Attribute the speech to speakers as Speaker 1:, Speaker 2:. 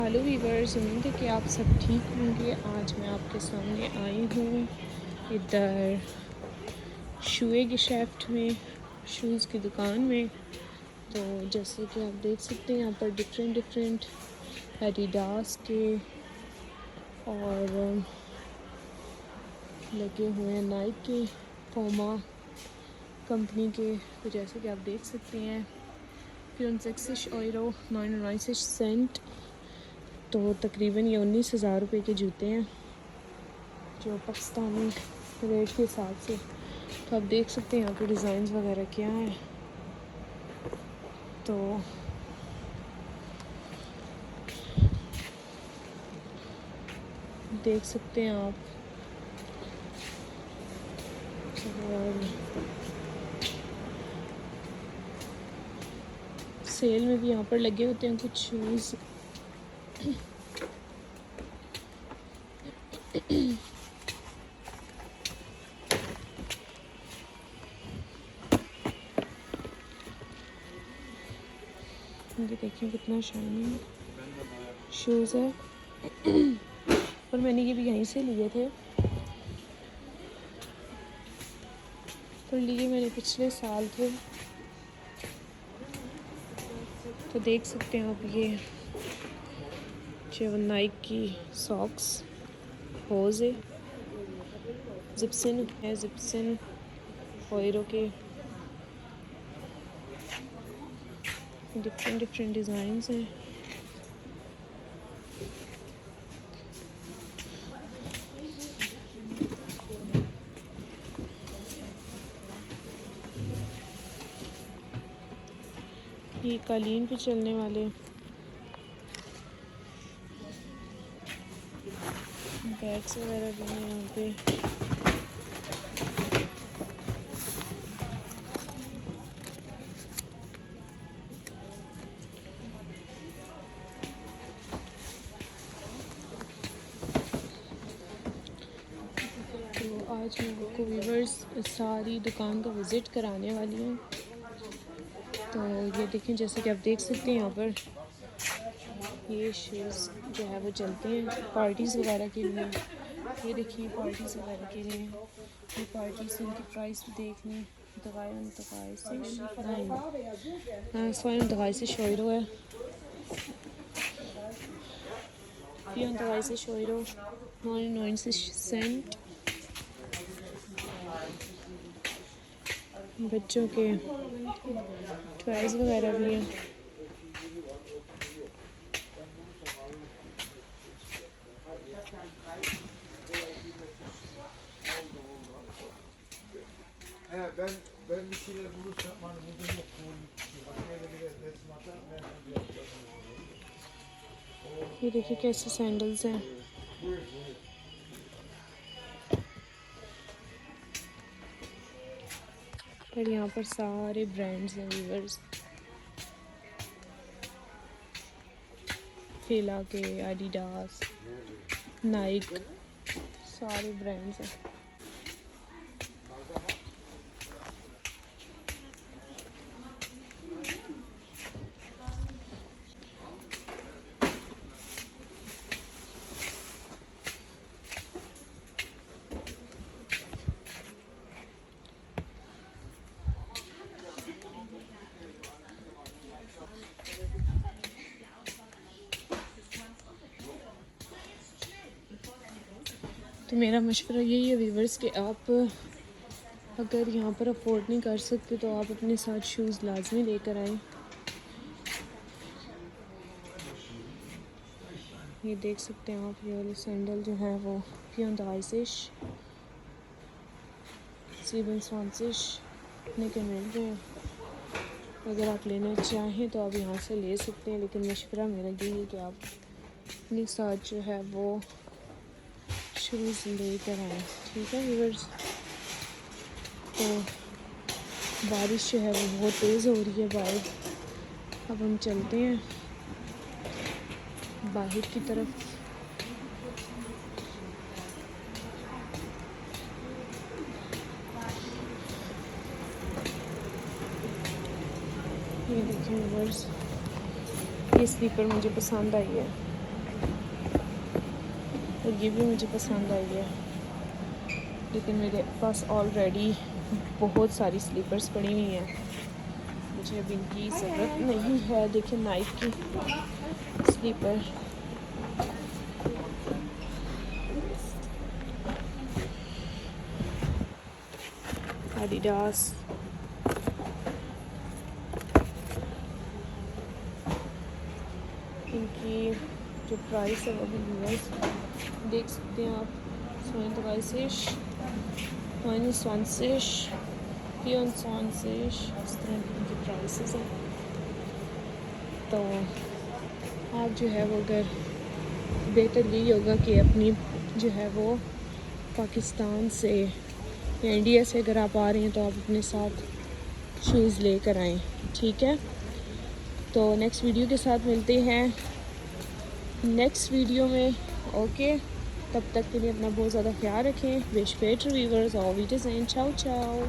Speaker 1: Hello viewers, उम्मीद है कि आप सब ठीक होंगे। आज मैं आपके सामने आई हूँ इधर शूए के शेफ्ट में, शूज़ की दुकान में। तो जैसे कि आप देख सकते हैं यहाँ पर डिफरेंट एडिडास के और लगे हुए हैं नाइक के, पोमा कंपनी के। तो जैसे कि आप देख सकते हैं 64 euro 99 सेंट। तो तकरीबन ये 19,000 रुपये के जूते हैं जो पाकिस्तानी रेट के हिसाब से। तो आप देख सकते हैं यहाँ पे डिज़ाइंस वगैरह क्या हैं। तो देख सकते हैं आप। और सेल में भी यहाँ पर लगे होते हैं कुछ शूज़। ये देखिए कितना शाइनिंग शूज़ है। और मैंने ये भी यहीं से लिए थे, पर लिए मैंने पिछले साल थे। तो देख सकते हैं आप, ये जो नाइक की सॉक्स होज़ है, जिप्सन है, जिप्सन होयरो के डिफरेंट डिज़ाइंस हैं। ये कालीन पे चलने वाले बैग्स वगैरह भी हैं यहाँ पे। तो आज मैं आपको व्यूवर्स सारी दुकान का विज़िट कराने वाली हूँ। तो ये देखें, जैसे कि आप देख सकते हैं यहाँ पर ये शूज़ जो है वो चलते हैं पार्टीज़ वगैरह के लिए। ये देखिए पार्टीज़ वगैरह के लिए ये पार्टीज़, इनकी प्राइस भी देख लें। दवाई से शोरो है, 34 euro 99 सेंट। बच्चों के टॉयज़ वगैरह भी हैं।
Speaker 2: Ben bir şeyler bulursam hani bugün yok. Başka yere bir resim atar ben
Speaker 1: ये देखिए कैसे सैंडल्स हैं। और यहाँ पर सारे ब्रांड्स हैं व्यूअर्स, फिला के, एडिडास, नाइक, सारे ब्रांड्स हैं। तो मेरा मशवरा यही है व्यूवर्स कि आप अगर यहाँ पर अफोर्ड नहीं कर सकते तो आप अपने साथ शूज़ लाजमी लेकर आएँ। ये देख सकते हैं आप, ये वाले सैंडल जो हैं वो 34 27 के मिल रहे हैं। अगर आप लेना चाहें तो आप यहाँ से ले सकते हैं, लेकिन मशवरा मेरा यही है कि आप अपने साथ जो है वो शूज़ लेकर आएँ। ठीक है व्यूअर्स। तो बारिश जो है वो बहुत तेज़ हो रही है बाहर। अब हम चलते हैं बाहर की तरफ। ये देखिए व्यूअर्स, ये स्लीपर मुझे पसंद आई है। तो ये भी मुझे पसंद आई है, लेकिन मेरे पास ऑलरेडी बहुत सारी स्लीपर्स पड़ी हुई हैं, मुझे अब इनकी ज़रूरत नहीं है। देखिए नाइक की स्लीपर, एडिडास, इनकी जो प्राइस है वो भी व्यूअर्स देख सकते हैं आप। 32, 29, 24, इस तरह की इनकी प्राइसेस हैं। तो आप जो है वो अगर बेहतर यही होगा कि अपनी जो है वो पाकिस्तान से या इंडिया से अगर आप आ रहे हैं तो आप अपने साथ शूज़ लेकर आएँ, ठीक है। तो नेक्स्ट वीडियो के साथ मिलते हैं नेक्स्ट वीडियो में, ओके। तब तक के लिए अपना बहुत ज़्यादा ख्याल रखें। विश पेट रिव्यूअर्स और वीडियोज़ एंड चाओ चाओ।